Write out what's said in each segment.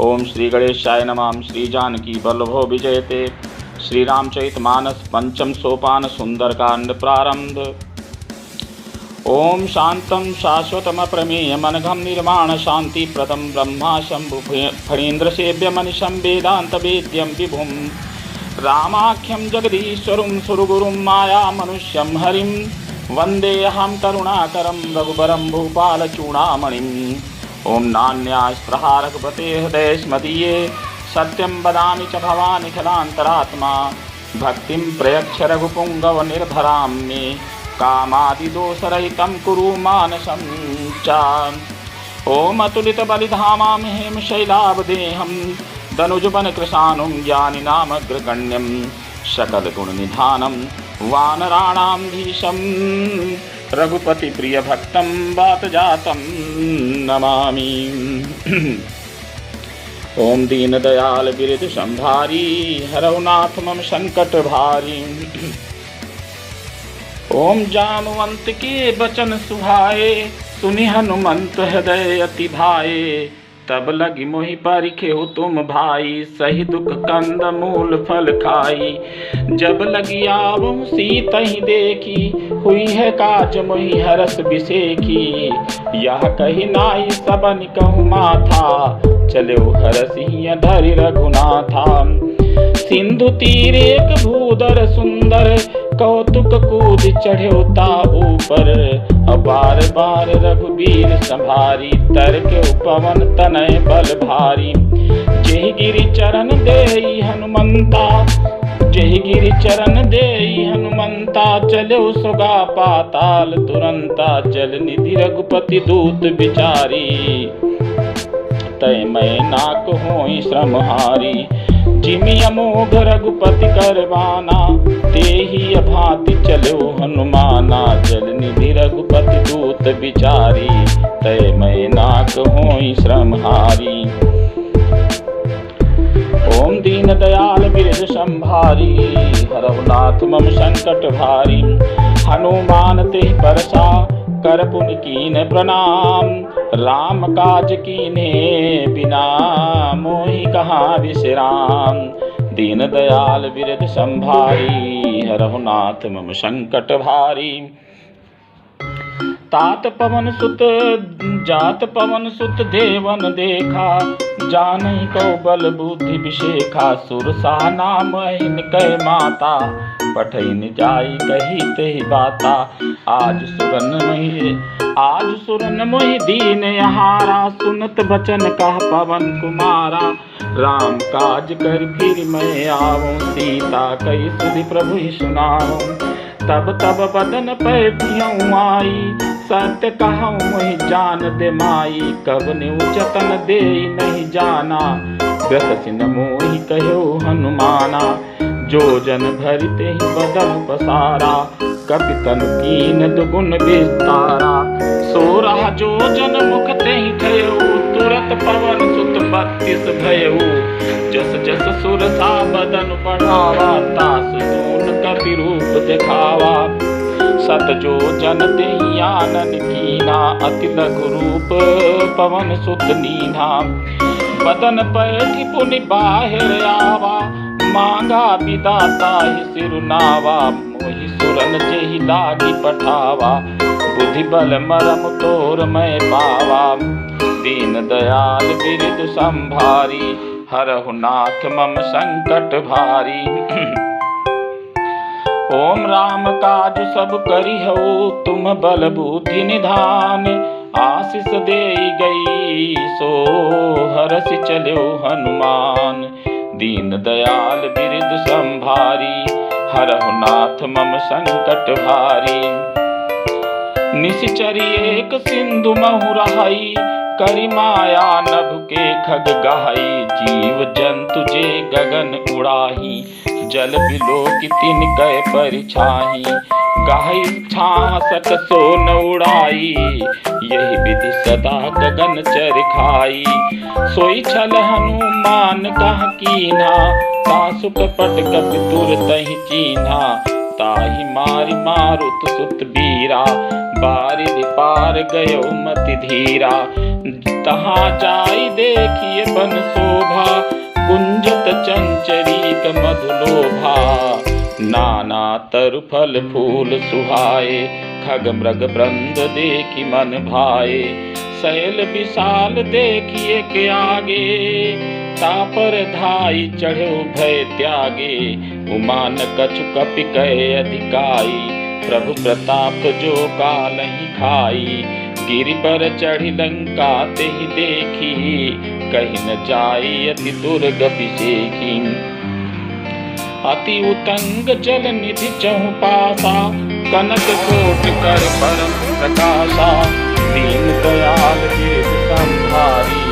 ओम श्री गणेशाय नमः। श्री जानकी वल्लभो विजयते। श्री रामचरितमानस पंचम सोपान सुंदरकांड प्रारंभ। ओम शांतं शाश्वतम प्रमेय मनघम निर्माण शांति प्रदम ब्रह्मा शंभु फणीन्द्र सेव्य मनिषं वेदांत वेद्यं विभुं रामाख्यं जगदीश्वरं सुरगुरुं माया मनुष्यं हरिं वन्देऽहं करुणाकरं रघुबरं भूपालचूडामणिम्। ओम नान्यास्त्रहा रघुपते हृदये स्मदीये सत्यं वदामि च भवानि खलान्तरात्मा भक्तिं प्रयच्छ रघुपुङ्गव निर्भरां मे कामादिदोषरहितं कुरु मानसं च। ओम अतुलितबलिधामां हेमशैलावदेहं दनुजवनकृशानुं ज्ञानिनामग्रगण्यं सकलगुणनिधानं वानराणां धीशं रघुपति प्रिय भक्तं वातजातं नमामि। ओम दीनदयाल बिरद संभारी हरौ नाथ मम संकट भारी। ओम जानुवंत के बचन सुहाए सुनि हनुमंत हृदय अति भाए तब लगी मोहि परिखेहु तुम भाई सही दुख कंद मूल फल खाई। जब लगी आवहु सीतहि देखी हुई है काज मोहि हरस बिसेखी। यह कही नाई सबन कहु माथा चलो हरसिया धरि रघुनाथा। सिंधु तीर एक भूधर सुंदर कौतुक कूद चढ़ो ताबू पर। बार बार रघुबीर संभारी तरके पवन तनय बल भारी। जेहि गिरि चरण देहि हनुमंता जेहि गिरि चरण देहि हनुमंता चलो सुगा पाताल तुरंता। जल निधि रघुपति दूत बिचारी तय मैं नाक होई श्रमहारी। जिमि अमोघ रघुपति करवाना तेहि अभाति चलो हनुमाना। जल निधि रघुपति दूत बिचारी तय मैं नाक होई श्रमहारी। ओम दीन दयाल बिरद संभारी हरहु नाथ मम संकट भारी। हनुमान तेहि परसा कर पुनि कीन प्रणाम। राम काज कीन्हे बिना मोहि कहाँ विश्राम। दीन दयाल बिरद संभारी हरहु नाथ मम संकट भारी। तात पवन सुत जात पवन सुत देवन देखा जानहि को बल बुद्धि विशेखा। सुरसा नाम हिनकै माता पठैन जाई कही तेहि बाता। आज सुरन मोहि दीन यहारा सुनत बचन कह पवन कुमारा। राम काज कर फिर मैं आवूं सीता कई सुधि प्रभु ही सुनाऊं। तब तब बदन पे पियऊं आई सत्य कहूँ मोहि जान दे माई। कब न्यू जतन दे नहीं जाना ग्रस सिन मोहि कहो हनुमाना। जो जन भरते ही बदन पसारा कपितन कीन दुगुन विस्तारा। सोरा जो जन मुख ते ही थयो तुरत पवन सुत 32 भयऊ। जस जस सुरसा बदन बढ़ावा तास दून कपि रूप दिखावा। सत जो जन तेहि आनन कीना अति लघु रूप पवन सुत नीना। बदन पैठि पुनि बाहिर आवा मांगा विदाता ही सिरुनावा। मोहि सुरन जेहि लागी पठावा बुद्धि बल मरम तोर मैं पावा। दीन दयाल बिरद संभारी हरहु नाथ मम संकट भारी। ओम राम काज सब करिहु तुम बल बुद्धि निधान। आशीष देई गई सो हरसि चलो हनुमान। दीन दयाल बिरद संभारी हरहु नाथ मम संकट भारी। निश्चरी एक सिंधु महु रहाई करि माया नभ के खग गाई। जीव जंतु जे गगन उड़ाही जल बिलो की तिनकै परिछाही। गाई छासक सो न उड़ाई यही विधि सदा गगन चर खाई। सोई छल हनुमान कह कीन्हा तासु कपट कपि तुरतहि चीन्हा। ताहि मारि मारुत सुत बीरा बारिधि पार गयो मति धीरा। तहाँ जाई देखिए बन सो चंचरीक मधुलोभा, नाना तरु फल फूल सुहाए, खग मृग वृंद देखी मन भाए, शैल विशाल देखिए के आगे, तापर धाई चढ़ो भय त्यागे, उमान कछु कपि कहे अधिकाई, प्रभु प्रताप जो कालहि खाई, गिरि पर चढ़ी लंका तेहि देखी, कहीं न जाई अति दुर्गति सेखी, अति उतंग जल निधि चहु पासा, कनक कोट कर परम प्रकाशा, दीन दयाल वेद संभारी,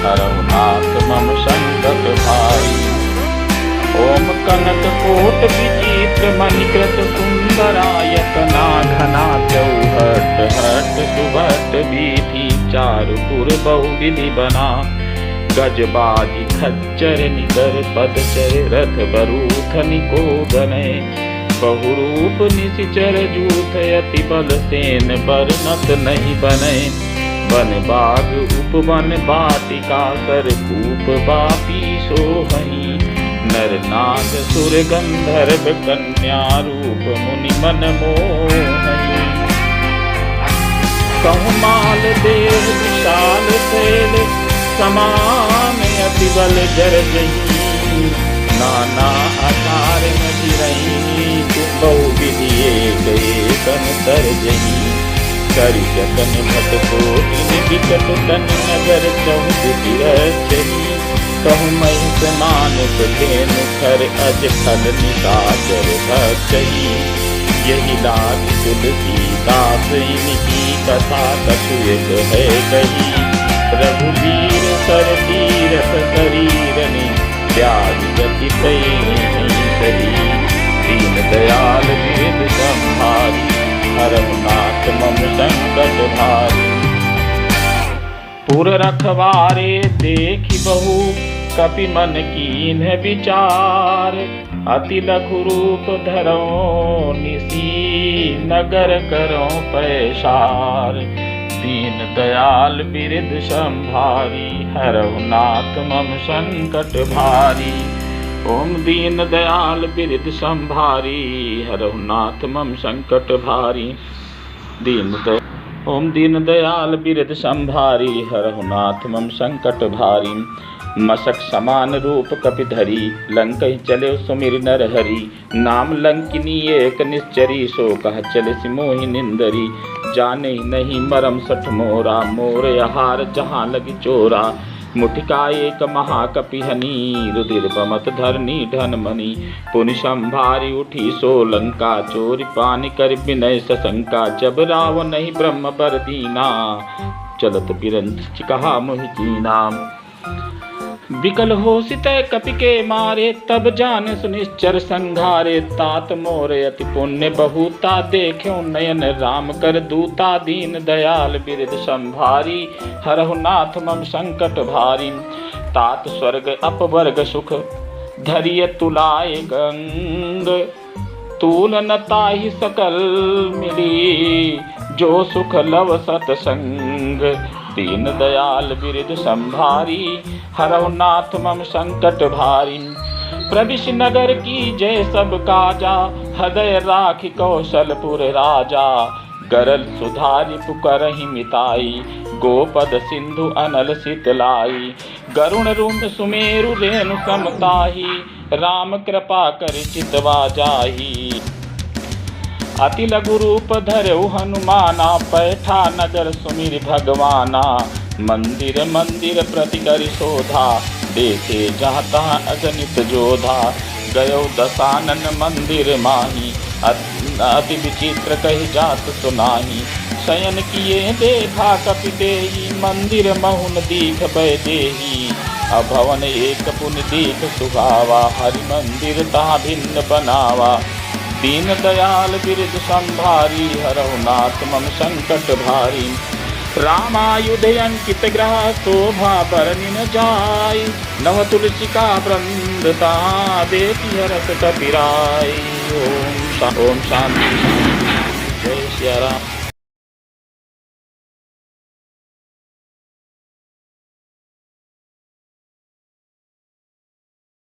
हरहु नाथ मम संकट भारी, ओम कनक कोट विचित्र मणिकृत सुंदरायक, नाघना चौहट हट सुभट बीथी, चारुपुर बहुविधि बना, गजबाजी खच्चर निकर पदचर, रथ बरूथ निको गने, बहुरूप निशिचर जूथ, अति बल सेन बरनत नहीं बने, वन बाग उपवन बाटिका, सर कूप बापी सोहई, नर नाग सुर गंधर्व कन्या, रूप मुनि मन मोहई, कहु माल देव विशाल शैल, समान अति बल जर जही, नाना आकार नजिरही, बहु विधि एक कन तर जही, करि जतन भट कोटि विकट तन, नगर चहुदिशि रचही, कहु महिष मानुष धेनु खर, अज फल निशाचर भक्षही, यही लाग तुलसीदास इनकी कथा, कछु एक है कही, रघुवीर सर तीरथ शरीर ने, त्याग गति सही, दीन दयाल वेद संभारी, हरहु नाथ मम संकट भारी, पुर रखवारे देखि बहु, कपि मन कीन्ह विचार, अति लघु रूप धरो निसी, नगर करो पैसार, दीन दयाल बिरध संभारी, हरहु नाथ मम संकट भारी, ओम दीन दयाल बिरध संभारी, हरहु नाथ मम संकट भारी, ओम दीन दयाल बिरध संभारी, हरहु नाथ मम संकट भारी, मशक समान रूप कपिधरी, लंकहि चले सुमिर नर हरि, नाम लंकिनी एक निश्चरी, सो कह चले सिमोहि निंदरी, जाने नहीं मरम सठ मोरा, मोर आहार जहाँ लगी चोरा, मुठिका एक महाकपिहनी, रुधिर बमत धरनी ढन मणि, पुनि संभारी उठी सो लंका, चोरी पानी कर विनय सशंका, जब राव नहीं ब्रह्म बर दीना, चलत बिरंच कहा मोहि कीना, विकल हो सितय कपि के मारे, तब जान सुनिश्चर संघारे, तात मोर अति पुण्य बहुता, देख्यो नयन राम कर दूता, दीन दयाल बिरध संभारी, हरहु नाथ मम संकट भारी, तात स्वर्ग अपवर्ग सुख, धरिय तुलाय गंग, तूल न ताहि सकल मिली, जो सुख लव सतसंग, दीन दयाल बिरध संभारी, हरहु नाथ मम संकट भारी, प्रविश नगर की जय सब काजा, हृदय राखि कौशलपुर राजा, गरल सुधारि पुकरहि मिताई, गोपद सिंधु अनल शीतलाई, गरुण रुंड सुमेरु रेणु समताही, राम कृपा कर चितवा जाही, अति लघु रूप धरऊ हनुमाना, पैठा नगर सुमिर भगवाना, मंदिर मंदिर प्रति करि शोधा, देखे जाता अगणित जोधा, गयो दशानन मंदिर माही, अति विचित्र कहि जात सुनाही, शयन किए देखा कपि देही, मंदिर महुन दीख भय देही, अभवन एक पुनि दीख सुहावा, हरि मंदिर तहाँ भिन्न बनावा, दीन दयाल बिरध संभारी, हरहु नाथ मम संकट भारी, रामायुध अंकित ग्रह शोभा बरनि न जाय, नव तुलसी का वृंदता, देखि हरस कपिराय, ओम शांति, जय सिया राम।